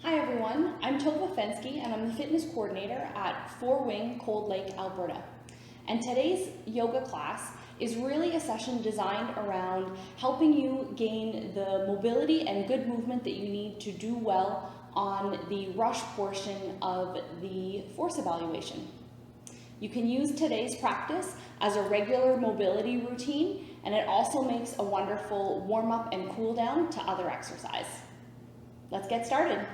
Hi everyone, I'm Tovah and I'm the fitness coordinator at Four Wing, Cold Lake, Alberta. And today's yoga class is really a session designed around helping you gain the mobility and good movement that you need to do well on the rush portion of the force evaluation. You can use today's practice as a regular mobility routine, and it also makes a wonderful warm-up and cool down to other exercise. Let's get started.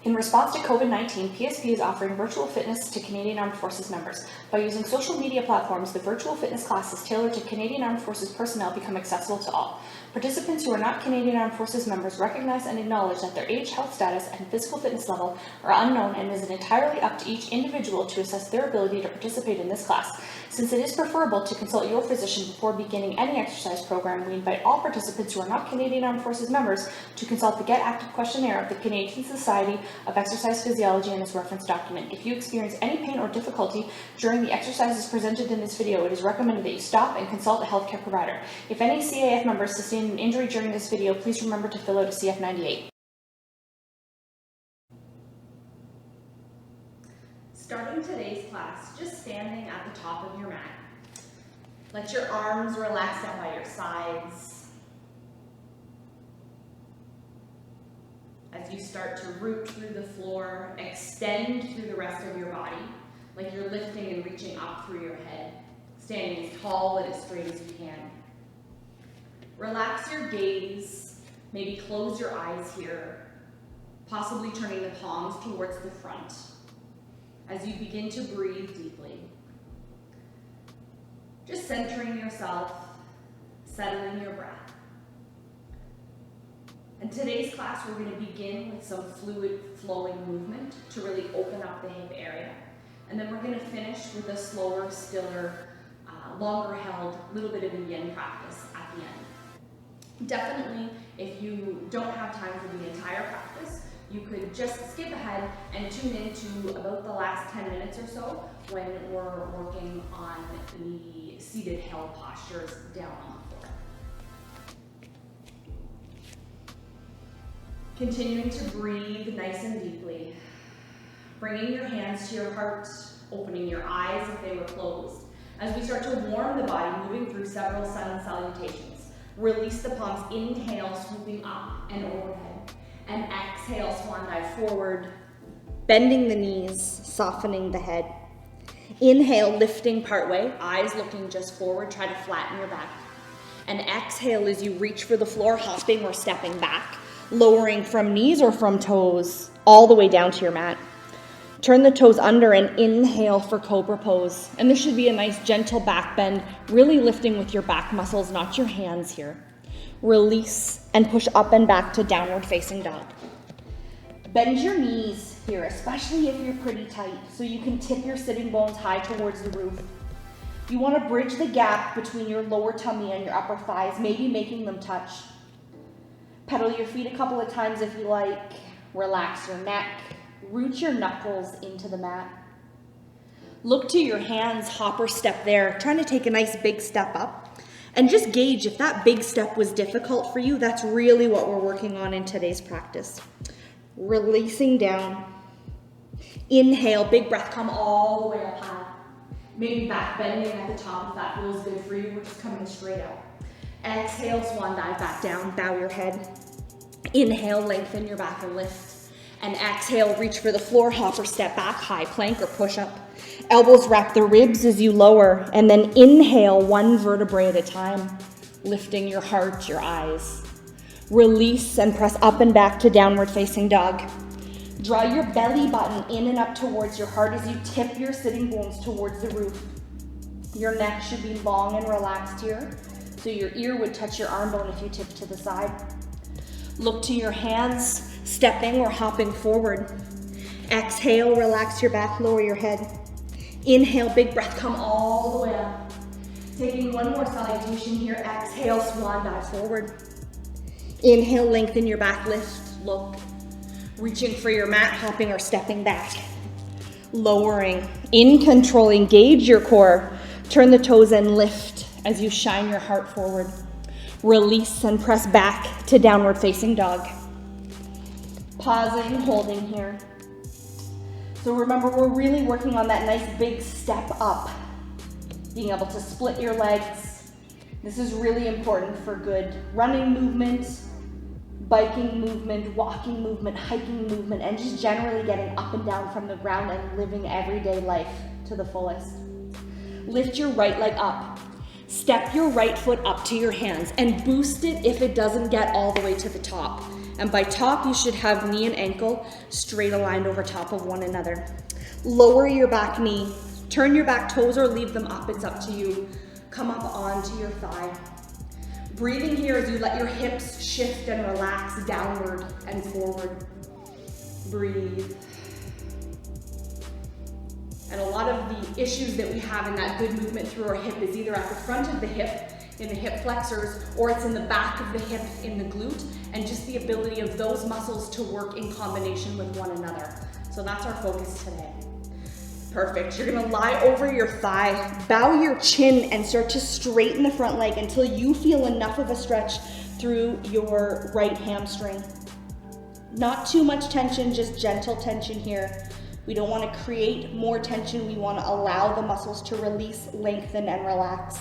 In response to COVID-19, PSP is offering virtual fitness to Canadian Armed Forces members. By using social media platforms, the virtual fitness classes tailored to Canadian Armed Forces personnel become accessible to all. Participants who are not Canadian Armed Forces members recognize and acknowledge that their age, health status, and physical fitness level are unknown, and it is entirely up to each individual to assess their ability to participate in this class. Since it is preferable to consult your physician before beginning any exercise program, we invite all participants who are not Canadian Armed Forces members to consult the Get Active Questionnaire of the Canadian Society of Exercise Physiology and its reference document. If you experience any pain or difficulty during the exercises presented in this video, it is recommended that you stop and consult a healthcare provider. If any CAF members sustain an injury during this video, please remember to fill out a CF98. Starting today's class, just standing at the top of your mat. Let your arms relax down by your sides. As you start to root through the floor, extend through the rest of your body, like you're lifting and reaching up through your head, standing as tall and as straight as you can. Relax your gaze, maybe close your eyes here, possibly turning the palms towards the front as you begin to breathe deeply. Just centering yourself, settling your breath. In today's class, we're going to begin with some fluid flowing movement to really open up the hip area. And then we're going to finish with a slower, stiller, longer held, little bit of a yin practice at the end. Definitely, if you don't have time for the entire practice, you could just skip ahead and tune into about the last 10 minutes or so when we're working on the seated held postures down on the floor. Continuing to breathe nice and deeply, bringing your hands to your heart, opening your eyes if they were closed. As we start to warm the body, moving through several sun salutations. Release the palms, inhale, swooping up and overhead. And exhale, swan dive forward, bending the knees, softening the head. Inhale, lifting partway, eyes looking just forward, try to flatten your back. And exhale as you reach for the floor, hopping or stepping back, lowering from knees or from toes, all the way down to your mat. Turn the toes under and inhale for cobra pose. And this should be a nice gentle back bend, really lifting with your back muscles, not your hands here. Release and push up and back to downward facing dog. Bend your knees here, especially if you're pretty tight, so you can tip your sitting bones high towards the roof. You want to bridge the gap between your lower tummy and your upper thighs, maybe making them touch. Pedal your feet a couple of times if you like. Relax your neck. Root your knuckles into the mat. Look to your hands, hopper step there, trying to take a nice big step up. And just gauge if that big step was difficult for you. That's really what we're working on in today's practice. Releasing down. Inhale, big breath, come all the way up high. Maybe back bending at the top if that feels good for you. We're just coming straight out. Exhale, swan dive back down, bow your head. Inhale, lengthen your back and lift. And exhale, reach for the floor, hopper step back, high plank or push up. Elbows wrap the ribs as you lower, and then inhale one vertebrae at a time, lifting your heart, your eyes. Release and press up and back to downward facing dog. Draw your belly button in and up towards your heart as you tip your sitting bones towards the roof. Your neck should be long and relaxed here, so your ear would touch your arm bone if you tip to the side. Look to your hands, stepping or hopping forward. Exhale, relax your back, lower your head. Inhale, big breath, come all the way up. Taking one more salutation here. Exhale, swan dive forward. Inhale, lengthen your back, lift, look. Reaching for your mat, hopping or stepping back. Lowering, in control, engage your core. Turn the toes and lift as you shine your heart forward. Release and press back to downward facing dog. pausing, holding here. So remember, we're really working on that nice big step up, being able to split your legs. This is really important for good running movement, biking movement, walking movement, hiking movement, and just generally getting up and down from the ground and living everyday life to the fullest. Lift your right leg up. Step your right foot up to your hands and boost it if it doesn't get all the way to the top. And by top, you should have knee and ankle straight aligned over top of one another. Lower your back knee. Turn your back toes or leave them up. It's up to you. Come up onto your thigh. Breathing here as you let your hips shift and relax downward and forward. Breathe. And a lot of the issues that we have in that good movement through our hip is either at the front of the hip, in the hip flexors, or it's in the back of the hip in the glute, and just the ability of those muscles to work in combination with one another. So that's our focus today. Perfect. You're gonna lie over your thigh, bow your chin, and start to straighten the front leg until you feel enough of a stretch through your right hamstring. Not too much tension, just gentle tension here. We don't want to create more tension. We want to allow the muscles to release, lengthen, and relax.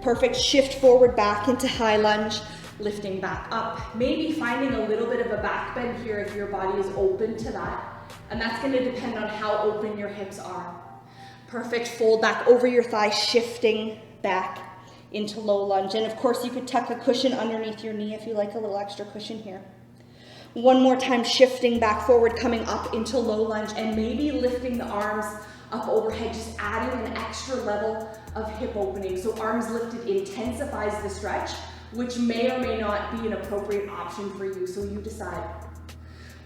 Perfect. Shift forward back into high lunge, lifting back up. Maybe finding a little bit of a back bend here if your body is open to that. And that's going to depend on how open your hips are. Perfect. Fold back over your thigh, shifting back into low lunge. And of course, you could tuck a cushion underneath your knee if you like a little extra cushion here. One more time, shifting back forward, coming up into low lunge, and maybe lifting the arms up overhead, just adding an extra level of hip opening. So arms lifted intensifies the stretch, which may or may not be an appropriate option for you, so you decide.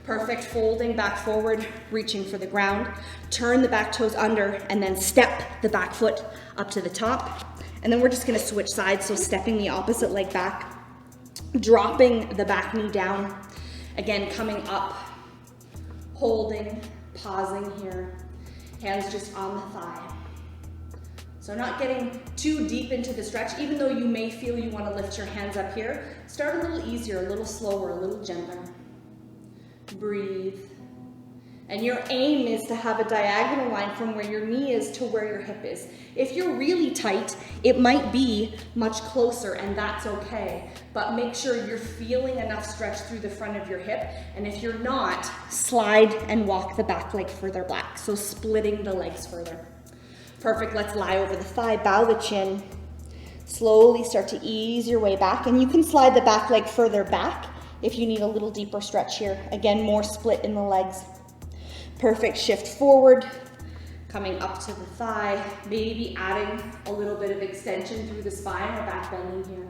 Perfect. Folding back forward, reaching for the ground. Turn the back toes under, and then step the back foot up to the top. And then we're just gonna switch sides, so stepping the opposite leg back, dropping the back knee down. Again, coming up, holding, pausing here, hands just on the thigh. So not getting too deep into the stretch, even though you may feel you want to lift your hands up here, start a little easier, a little slower, a little gentler. Breathe. And your aim is to have a diagonal line from where your knee is to where your hip is. If you're really tight, it might be much closer, and that's okay. But make sure you're feeling enough stretch through the front of your hip. And if you're not, slide and walk the back leg further back. So splitting the legs further. Perfect. Let's lie over the thigh, bow the chin. Slowly start to ease your way back. And you can slide the back leg further back if you need a little deeper stretch here. Again, more split in the legs. Perfect. Shift forward, coming up to the thigh, maybe adding a little bit of extension through the spine or back bending here.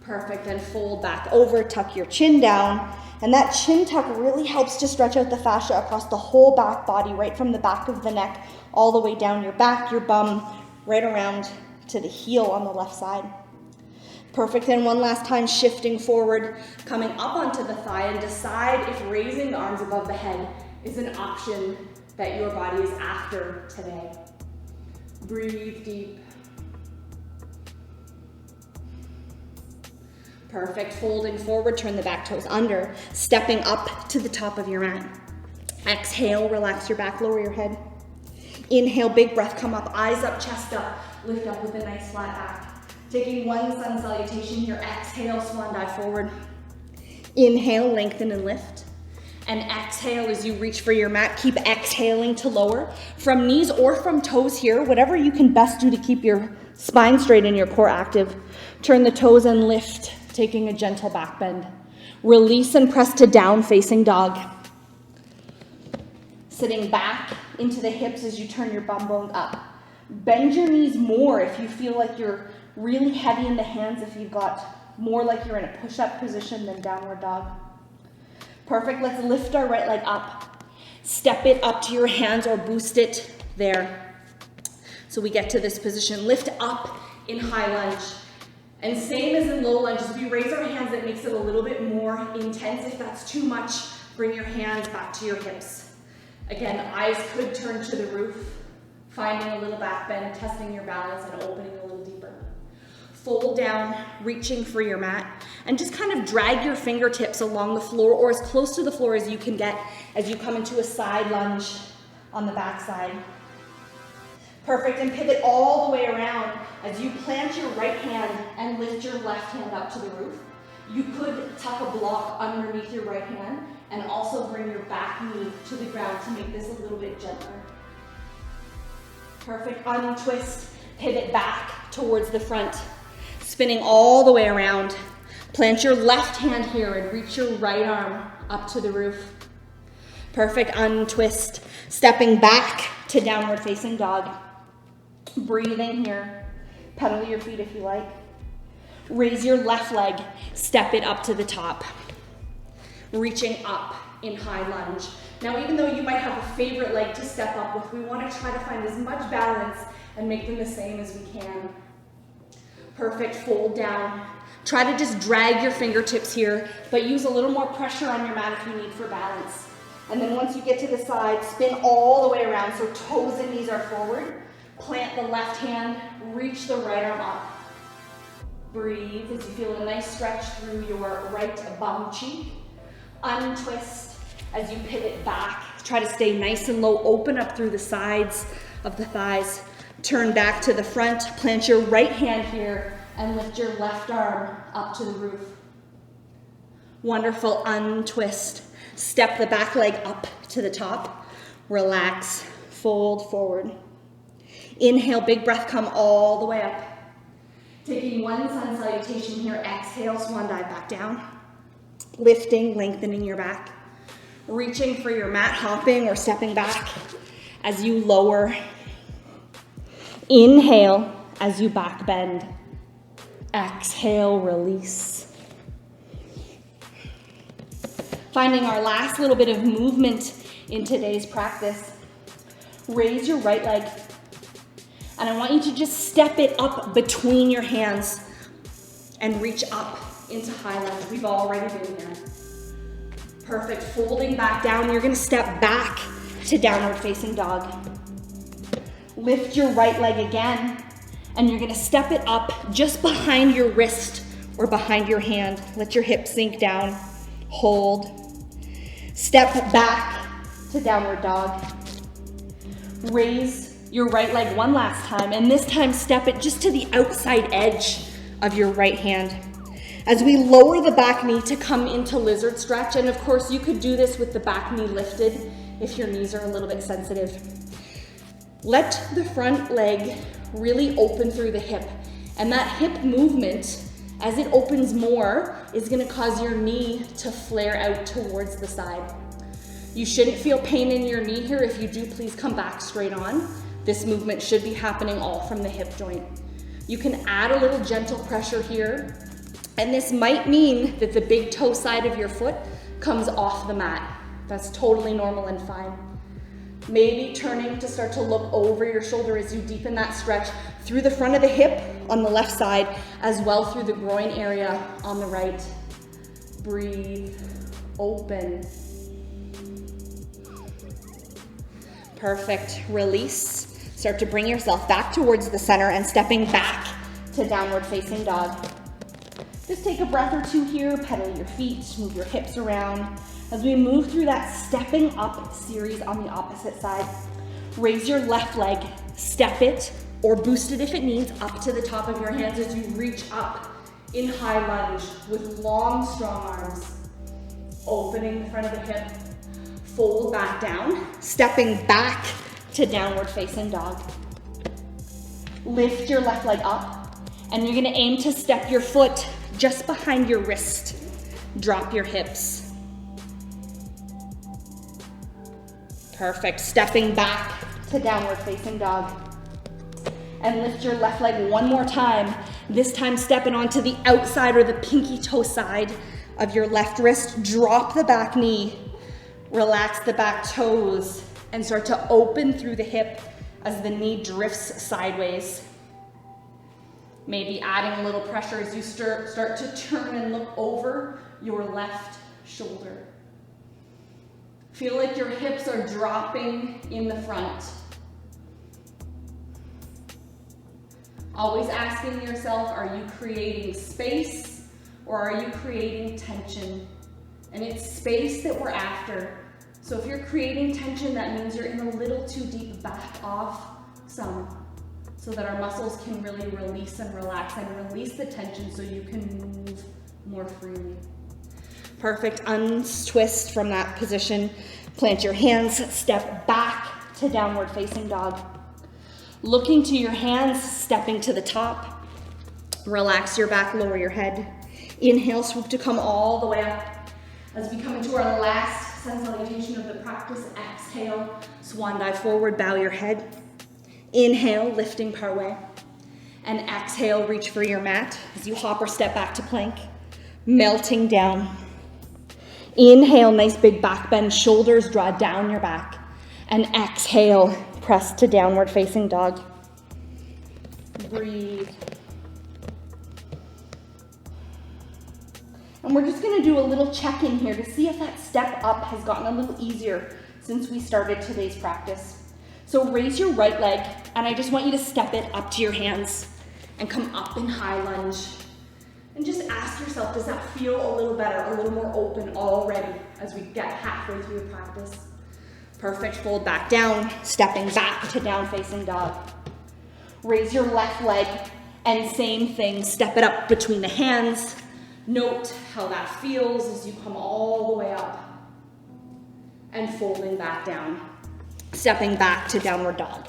Perfect. Then fold back over, tuck your chin down, and that chin tuck really helps to stretch out the fascia across the whole back body, right from the back of the neck all the way down your back, your bum, right around to the heel on the left side. Perfect. And one last time, shifting forward, coming up onto the thigh, and decide if raising the arms above the head is an option that your body is after today. Breathe deep. Perfect. Folding forward, turn the back toes under, stepping up to the top of your mat. Exhale, relax your back, lower your head. Inhale, big breath, come up, eyes up, chest up, lift up with a nice flat back. Taking one sun salutation here, exhale, swan dive forward. Inhale, lengthen and lift. And exhale as you reach for your mat. Keep exhaling to lower from knees or from toes here, whatever you can best do to keep your spine straight and your core active. Turn the toes and lift, taking a gentle back bend. Release and press to down facing dog. Sitting back into the hips as you turn your bum bone up. Bend your knees more if you feel like you're really heavy in the hands, if you've got more like you're in a push-up position than downward dog. Perfect. Let's lift our right leg up. Step it up to your hands or boost it there. So we get to this position. Lift up in high lunge. And same as in low lunge, if we raise our hands, it makes it a little bit more intense. If that's too much, bring your hands back to your hips. Again, eyes could turn to the roof, finding a little back bend, testing your balance and opening a little deeper. Fold down, reaching for your mat, and just kind of drag your fingertips along the floor or as close to the floor as you can get as you come into a side lunge on the back side. Perfect, and pivot all the way around as you plant your right hand and lift your left hand up to the roof. You could tuck a block underneath your right hand and also bring your back knee to the ground to make this a little bit gentler. Perfect, untwist, pivot back towards the front, spinning all the way around. Plant your left hand here and reach your right arm up to the roof. Perfect, untwist, stepping back to downward facing dog. Breathing here, pedal your feet if you like. Raise your left leg, step it up to the top. Reaching up in high lunge. Now, even though you might have a favorite leg to step up with, we want to try to find as much balance and make them the same as we can. Perfect, fold down. Try to just drag your fingertips here, but use a little more pressure on your mat if you need for balance. And then once you get to the side, spin all the way around so toes and knees are forward. Plant the left hand, reach the right arm up. Breathe as you feel a nice stretch through your right bum cheek. Untwist as you pivot back. Try to stay nice and low, open up through the sides of the thighs. Turn back to the front, plant your right hand here and lift your left arm up to the roof. Wonderful, untwist. Step the back leg up to the top. Relax, fold forward. Inhale, big breath, come all the way up. Taking one sun salutation here, exhale, swan dive back down. Lifting, lengthening your back. Reaching for your mat, hopping or stepping back as you lower. Inhale as you back bend. Exhale, release. Finding our last little bit of movement in today's practice. Raise your right leg. And I want you to just step it up between your hands and reach up into high lunge. We've already been there. Perfect, folding back down. You're gonna step back to downward facing dog. Lift your right leg again, and you're gonna step it up just behind your wrist or behind your hand. Let your hips sink down, hold. Step back to downward dog. Raise your right leg one last time, and this time step it just to the outside edge of your right hand. As we lower the back knee to come into lizard stretch, and of course you could do this with the back knee lifted if your knees are a little bit sensitive. Let the front leg really open through the hip, and that hip movement, as it opens more, is gonna cause your knee to flare out towards the side. You shouldn't feel pain in your knee here. If you do, please come back straight on. This movement should be happening all from the hip joint. You can add a little gentle pressure here, and this might mean that the big toe side of your foot comes off the mat. That's totally normal and fine. Maybe turning to start to look over your shoulder as you deepen that stretch through the front of the hip on the left side, as well through the groin area on the right. Breathe, open. Perfect, release. Start to bring yourself back towards the center and stepping back to downward facing dog. Just take a breath or two here, pedal your feet, move your hips around. As we move through that stepping up series on the opposite side, raise your left leg, step it or boost it if it needs up to the top of your hands as you reach up in high lunge with long, strong arms. Opening the front of the hip, fold back down, stepping back to downward facing dog. Lift your left leg up, and you're gonna aim to step your foot just behind your wrist. Drop your hips. Perfect, stepping back to downward facing dog. And lift your left leg one more time, this time stepping onto the outside or the pinky toe side of your left wrist. Drop the back knee, relax the back toes, and start to open through the hip as the knee drifts sideways. Maybe adding a little pressure as you start to turn and look over your left shoulder. Feel like your hips are dropping in the front. Always asking yourself, are you creating space or are you creating tension? And it's space that we're after. So if you're creating tension, that means you're in a little too deep. Back off some so that our muscles can really release and relax and release the tension so you can move more freely. Perfect. Untwist from that position. Plant your hands, step back to downward facing dog. Looking to your hands, stepping to the top. Relax your back, lower your head. Inhale, swoop to come all the way up. As we come into our last sun salutation of the practice, exhale, swan dive forward, bow your head. Inhale, lifting parway. And exhale, reach for your mat as you hop or step back to plank, melting down. Inhale, nice big back bend, shoulders draw down your back. And exhale, press to downward facing dog. Breathe. And we're just gonna do a little check-in here to see if that step up has gotten a little easier since we started today's practice. So raise your right leg, and I just want you to step it up to your hands and come up in high lunge. And just ask yourself, does that feel a little better, a little more open already as we get halfway through the practice? Perfect, fold back down, stepping back to down facing dog. Raise your left leg, and same thing, step it up between the hands. Note how that feels as you come all the way up. And folding back down, stepping back to downward dog.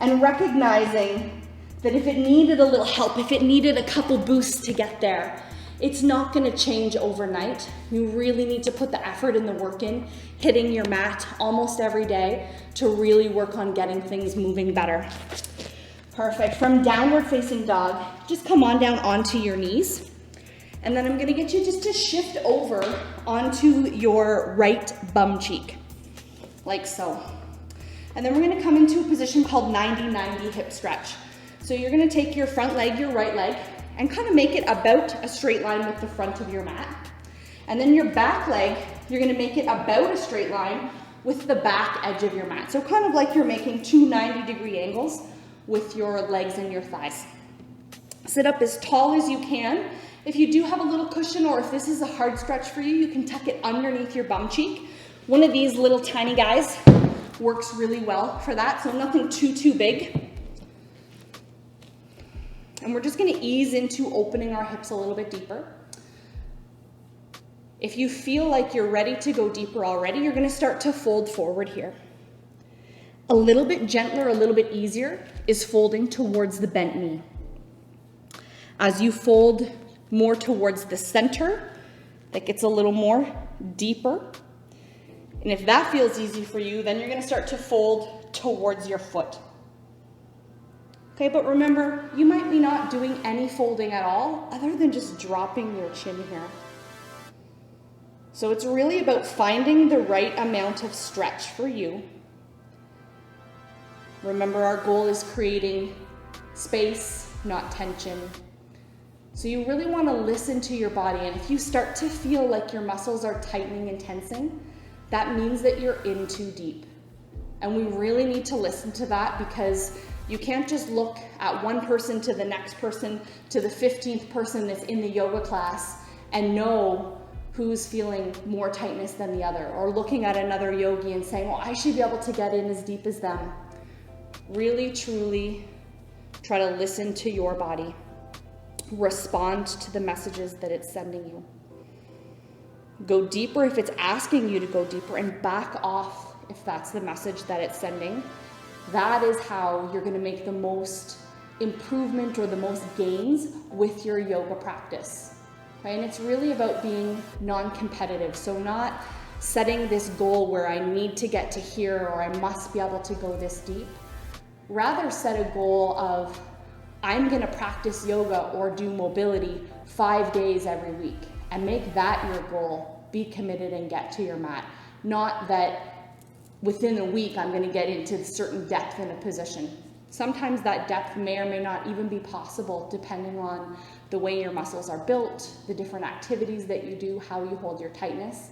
And recognizing that if it needed a little help, if it needed a couple boosts to get there, it's not gonna change overnight. You really need to put the effort and the work in, hitting your mat almost every day to really work on getting things moving better. Perfect. From downward facing dog, just come on down onto your knees. And then I'm gonna get you just to shift over onto your right bum cheek, like so. And then we're gonna come into a position called 90-90 hip stretch. So you're gonna take your front leg, your right leg, and kind of make it about a straight line with the front of your mat. And then your back leg, you're gonna make it about a straight line with the back edge of your mat. So kind of like you're making two 90-degree angles with your legs and your thighs. Sit up as tall as you can. If you do have a little cushion, or if this is a hard stretch for you, you can tuck it underneath your bum cheek. One of these little tiny guys works really well for that, so nothing too big. And we're just gonna ease into opening our hips a little bit deeper. If you feel like you're ready to go deeper already, you're gonna start to fold forward here. A little bit gentler, a little bit easier is folding towards the bent knee. As you fold more towards the center, that gets a little more deeper. And if that feels easy for you, then you're gonna start to fold towards your foot. Okay, but remember, you might be not doing any folding at all other than just dropping your chin here. So it's really about finding the right amount of stretch for you. Remember, our goal is creating space, not tension. So you really want to listen to your body, and if you start to feel like your muscles are tightening and tensing, that means that you're in too deep. And we really need to listen to that, because you can't just look at one person to the next person to the 15th person that's in the yoga class and know who's feeling more tightness than the other, or looking at another yogi and saying, well, I should be able to get in as deep as them. Really, truly try to listen to your body. Respond to the messages that it's sending you. Go deeper if it's asking you to go deeper, and back off if that's the message that it's sending. That is how you're going to make the most improvement or the most gains with your yoga practice. Okay? And it's really about being non-competitive. So not setting this goal where I need to get to here or I must be able to go this deep. Rather set a goal of, I'm going to practice yoga or do mobility 5 days every week, and make that your goal. Be committed and get to your mat. Not that within a week I'm going to get into certain depth in a position. Sometimes that depth may or may not even be possible depending on the way your muscles are built, the different activities that you do, how you hold your tightness.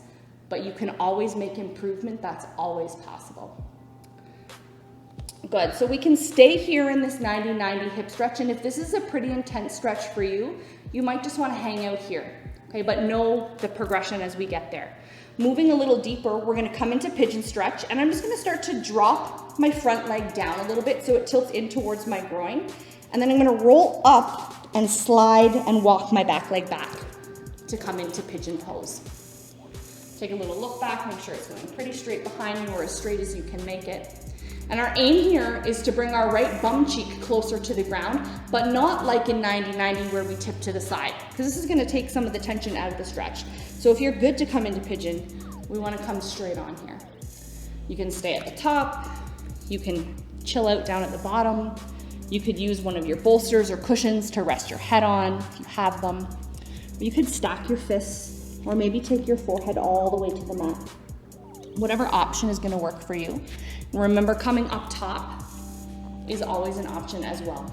But you can always make improvement. That's always possible. Good, so we can stay here in this 90-90 hip stretch, and if this is a pretty intense stretch for you, you might just want to hang out here, okay? But know the progression as we get there. Moving a little deeper, we're going to come into pigeon stretch, and I'm just going to start to drop my front leg down a little bit so it tilts in towards my groin, and then I'm going to roll up and slide and walk my back leg back to come into pigeon pose. Take a little look back, make sure it's going pretty straight behind you or as straight as you can make it. And our aim here is to bring our right bum cheek closer to the ground, but not like in 90-90 where we tip to the side, because this is going to take some of the tension out of the stretch. So if you're good to come into pigeon, we want to come straight on here. You can stay at the top, you can chill out down at the bottom, you could use one of your bolsters or cushions to rest your head on if you have them. You could stack your fists or maybe take your forehead all the way to the mat. Whatever option is going to work for you. And remember, coming up top is always an option as well.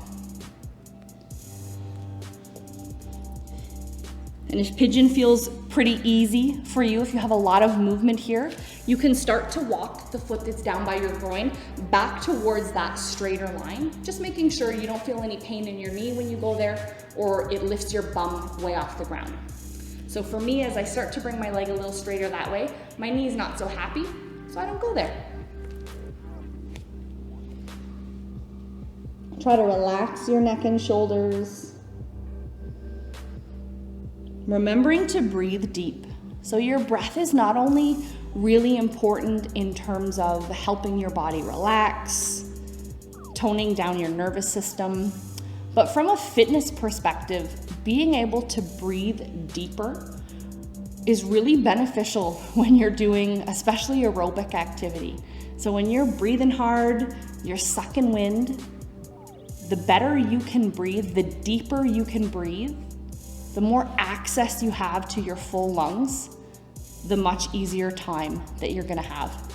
And if pigeon feels pretty easy for you, if you have a lot of movement here, you can start to walk the foot that's down by your groin back towards that straighter line, just making sure you don't feel any pain in your knee when you go there, or it lifts your bum way off the ground. So for me, as I start to bring my leg a little straighter that way, my knee's not so happy, so I don't go there. Try to relax your neck and shoulders. Remembering to breathe deep. So your breath is not only really important in terms of helping your body relax, toning down your nervous system, but from a fitness perspective, being able to breathe deeper is really beneficial when you're doing especially aerobic activity. So when you're breathing hard, you're sucking wind, the better you can breathe, the deeper you can breathe, the more access you have to your full lungs, the much easier time that you're gonna have.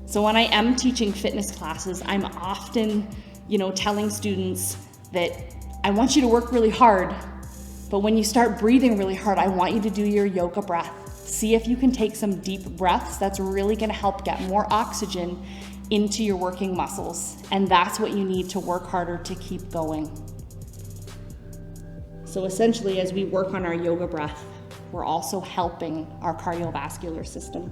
So when I am teaching fitness classes, I'm often, telling students that I want you to work really hard, but when you start breathing really hard, I want you to do your yoga breath. See if you can take some deep breaths. That's really gonna help get more oxygen into your working muscles. And that's what you need to work harder to keep going. So essentially, as we work on our yoga breath, we're also helping our cardiovascular system.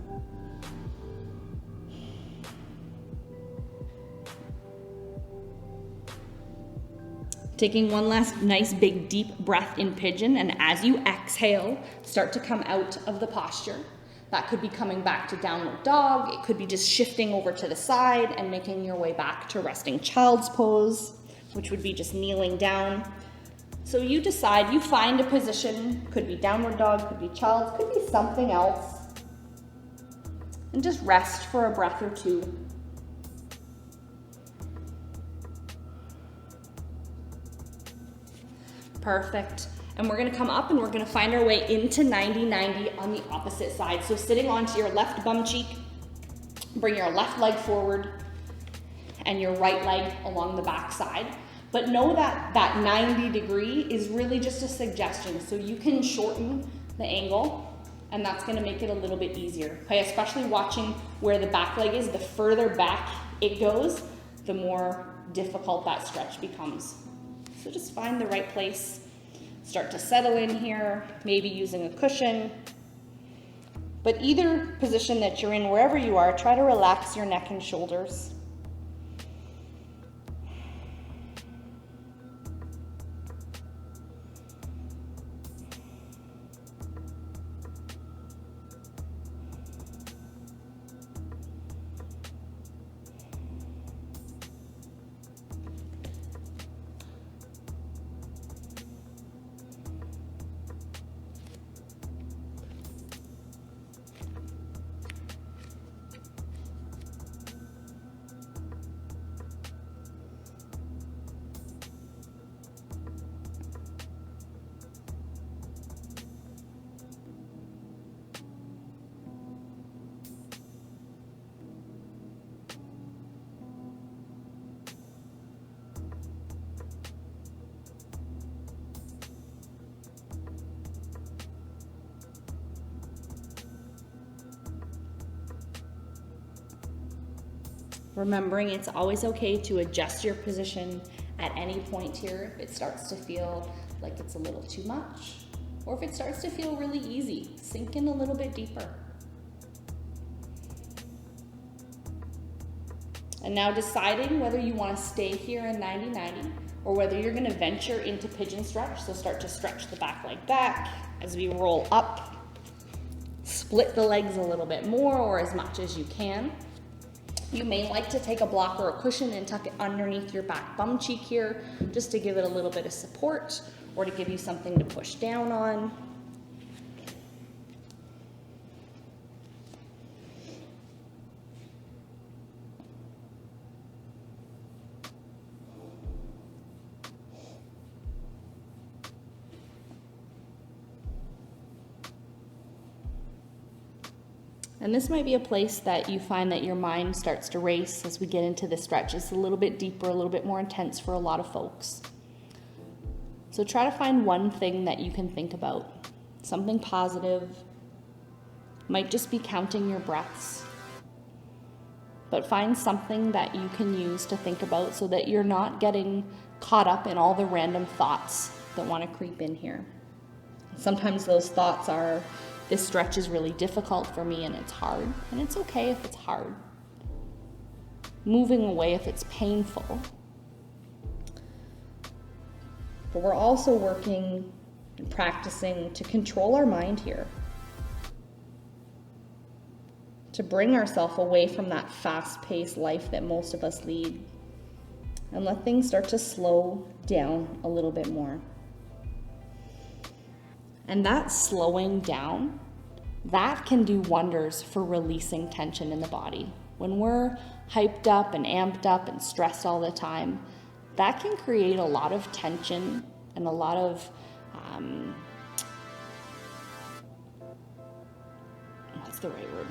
Taking one last nice big deep breath in pigeon, and as you exhale, start to come out of the posture. That could be coming back to downward dog. It could be just shifting over to the side and making your way back to resting child's pose, which would be just kneeling down. So you decide, you find a position, could be downward dog, could be child's, could be something else, and just rest for a breath or two. Perfect. And we're gonna come up and we're gonna find our way into 90-90 on the opposite side. So sitting onto your left bum cheek, bring your left leg forward and your right leg along the back side. But know that that 90 degree is really just a suggestion. So you can shorten the angle and that's gonna make it a little bit easier. Okay, especially watching where the back leg is, the further back it goes, the more difficult that stretch becomes. So just find the right place. Start to settle in here, maybe using a cushion. But either position that you're in, wherever you are, try to relax your neck and shoulders. Remembering it's always okay to adjust your position at any point here if it starts to feel like it's a little too much, or if it starts to feel really easy. Sink in a little bit deeper. And now deciding whether you want to stay here in 90-90 or whether you're going to venture into pigeon stretch. So start to stretch the back leg back as we roll up. Split the legs a little bit more or as much as you can. You may like to take a block or a cushion and tuck it underneath your back bum cheek here just to give it a little bit of support or to give you something to push down on. And this might be a place that you find that your mind starts to race as we get into the stretch. It's a little bit deeper, a little bit more intense for a lot of folks. So try to find one thing that you can think about, something positive. Might just be counting your breaths. But find something that you can use to think about so that you're not getting caught up in all the random thoughts that want to creep in here. Sometimes those thoughts are, this stretch is really difficult for me and it's hard, and it's okay if it's hard. Moving away if it's painful. But we're also working and practicing to control our mind here. To bring ourselves away from that fast-paced life that most of us lead and let things start to slow down a little bit more. And that slowing down, that can do wonders for releasing tension in the body. When we're hyped up and amped up and stressed all the time, that can create a lot of tension and a lot of, what's the right word?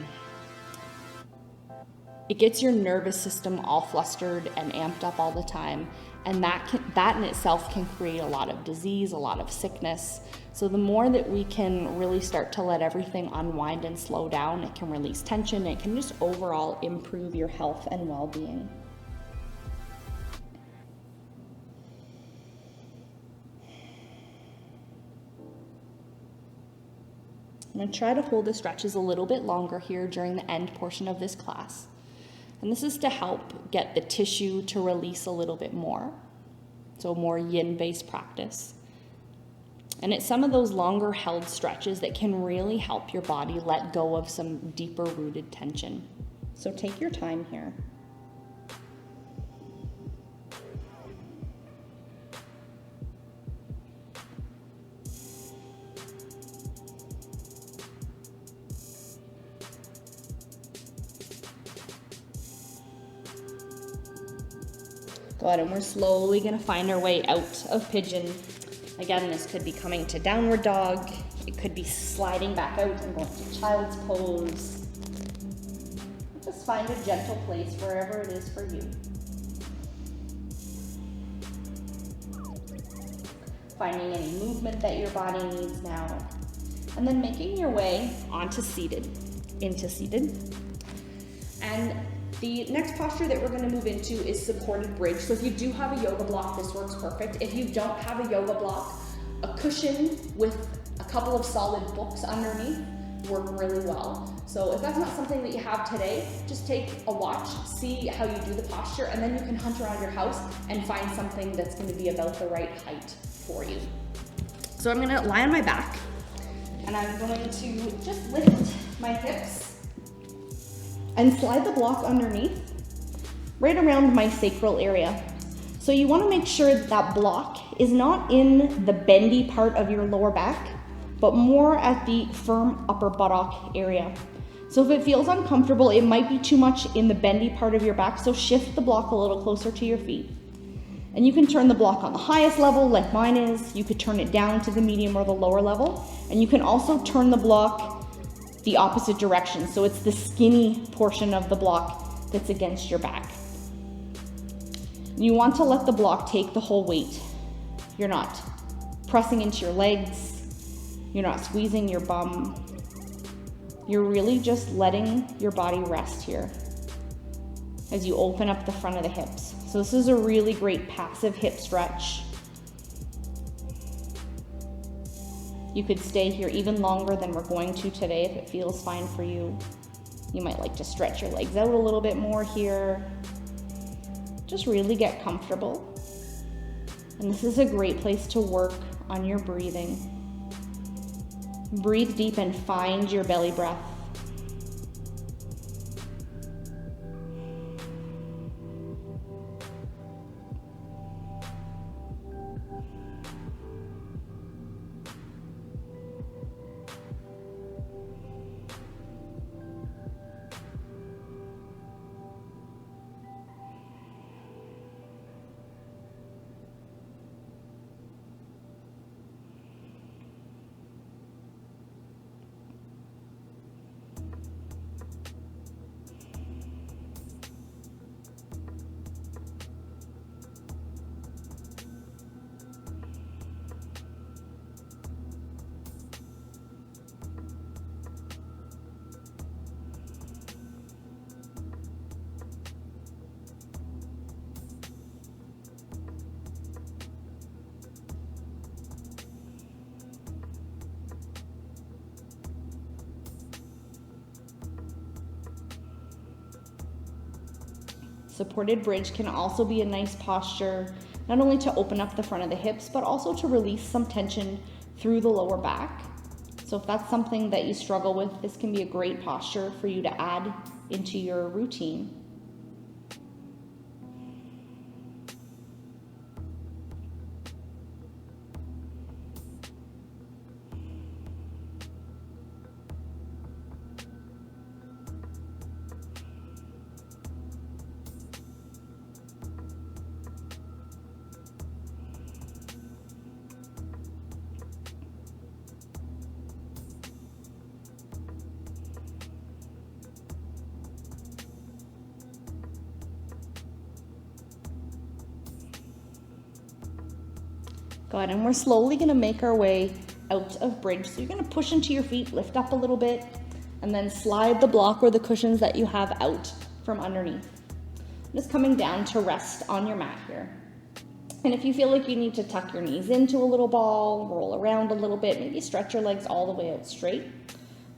It gets your nervous system all flustered and amped up all the time. And that in itself can create a lot of disease, a lot of sickness. So the more that we can really start to let everything unwind and slow down, it can release tension. It can just overall improve your health and well-being. I'm going to try to hold the stretches a little bit longer here during the end portion of this class. And this is to help get the tissue to release a little bit more. So more yin-based practice. And it's some of those longer held stretches that can really help your body let go of some deeper rooted tension. So take your time here. Good, and we're slowly going to find our way out of pigeon. Again, this could be coming to downward dog. It could be sliding back out and going to child's pose. Just find a gentle place wherever it is for you. Finding any movement that your body needs now. And then making your way onto seated, into seated. And the next posture that we're going to move into is supported bridge. So if you do have a yoga block, this works perfect. If you don't have a yoga block, a cushion with a couple of solid books underneath work really well. So if that's not something that you have today, just take a watch, see how you do the posture, and then you can hunt around your house and find something that's going to be about the right height for you. So I'm going to lie on my back, and I'm going to just lift my hips and slide the block underneath, right around my sacral area. So you want to make sure that that block is not in the bendy part of your lower back, but more at the firm upper buttock area. So if it feels uncomfortable, it might be too much in the bendy part of your back, so shift the block a little closer to your feet. And you can turn the block on the highest level, like mine is. You could turn it down to the medium or the lower level. And you can also turn the block the opposite direction. So it's the skinny portion of the block that's against your back. You want to let the block take the whole weight. You're not pressing into your legs. You're not squeezing your bum. You're really just letting your body rest here. as you open up the front of the hips. So this is a really great passive hip stretch. You could stay here even longer than we're going to today if it feels fine for you. You might like to stretch your legs out a little bit more here. Just really get comfortable. And this is a great place to work on your breathing. Breathe deep and find your belly breath. Supported bridge can also be a nice posture, not only to open up the front of the hips, but also to release some tension through the lower back. So if that's something that you struggle with, this can be a great posture for you to add into your routine. Good, and we're slowly gonna make our way out of bridge. So you're gonna push into your feet, lift up a little bit, and then slide the block or the cushions that you have out from underneath. Just coming down to rest on your mat here. And if you feel like you need to tuck your knees into a little ball, roll around a little bit, maybe stretch your legs all the way out straight,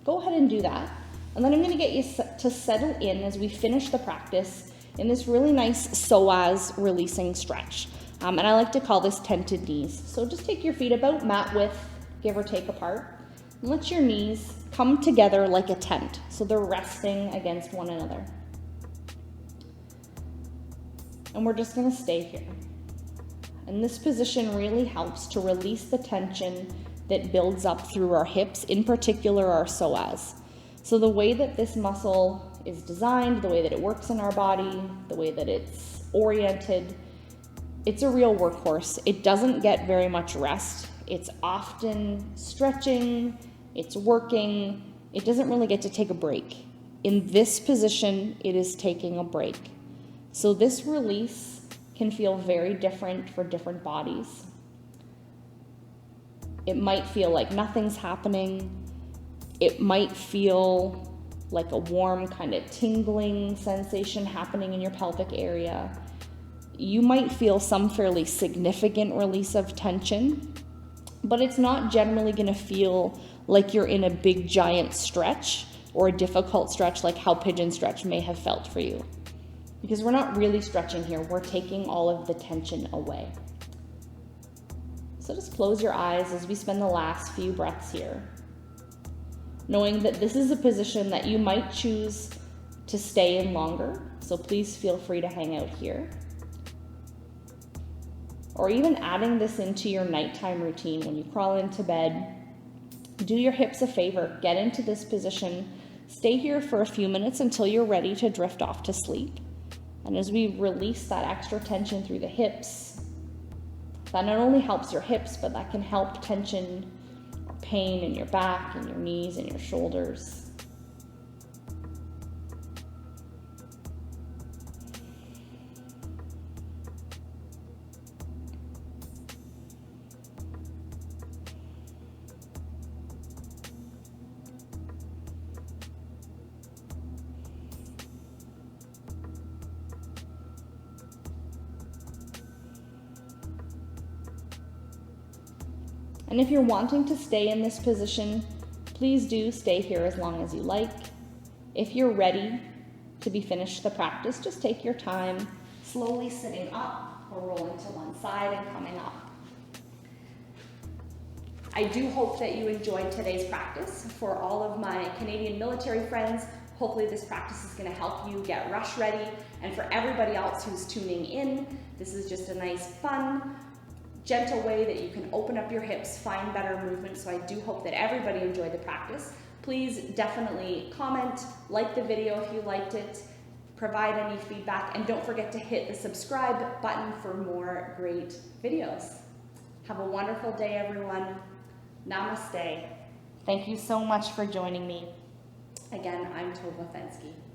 go ahead and do that. And then I'm gonna get you to settle in as we finish the practice in this really nice psoas releasing stretch. And I like to call this tented knees. So just take your feet about mat width, give or take apart, and let your knees come together like a tent. So they're resting against one another. And we're just gonna stay here. And this position really helps to release the tension that builds up through our hips, in particular our psoas. So the way that this muscle is designed, the way that it works in our body, the way that it's oriented, it's a real workhorse. It doesn't get very much rest. It's often stretching, it's working. It doesn't really get to take a break. In this position, it is taking a break. So this release can feel very different for different bodies. It might feel like nothing's happening. It might feel like a warm kind of tingling sensation happening in your pelvic area. You might feel some fairly significant release of tension, but it's not generally going to feel like you're in a big giant stretch or a difficult stretch like how pigeon stretch may have felt for you. Because we're not really stretching here, we're taking all of the tension away. So just close your eyes as we spend the last few breaths here, knowing that this is a position that you might choose to stay in longer, so please feel free to hang out here. Or even adding this into your nighttime routine when you crawl into bed. Do your hips a favor, get into this position, stay here for a few minutes until you're ready to drift off to sleep. And as we release that extra tension through the hips, that not only helps your hips, but that can help tension or pain in your back and your knees and your shoulders. And if you're wanting to stay in this position, please do stay here as long as you like. If you're ready to be finished the practice, just take your time, slowly sitting up or rolling to one side and coming up. I do hope that you enjoyed today's practice. For all of my Canadian military friends, hopefully this practice is going to help you get rush ready. And for everybody else who's tuning in, this is just a nice, fun, gentle way that you can open up your hips, find better movement. So I do hope that everybody enjoyed the practice. Please definitely comment, like the video if you liked it, provide any feedback, and don't forget to hit the subscribe button for more great videos. Have a wonderful day, everyone. Namaste. Thank you so much for joining me. Again, I'm Tovah.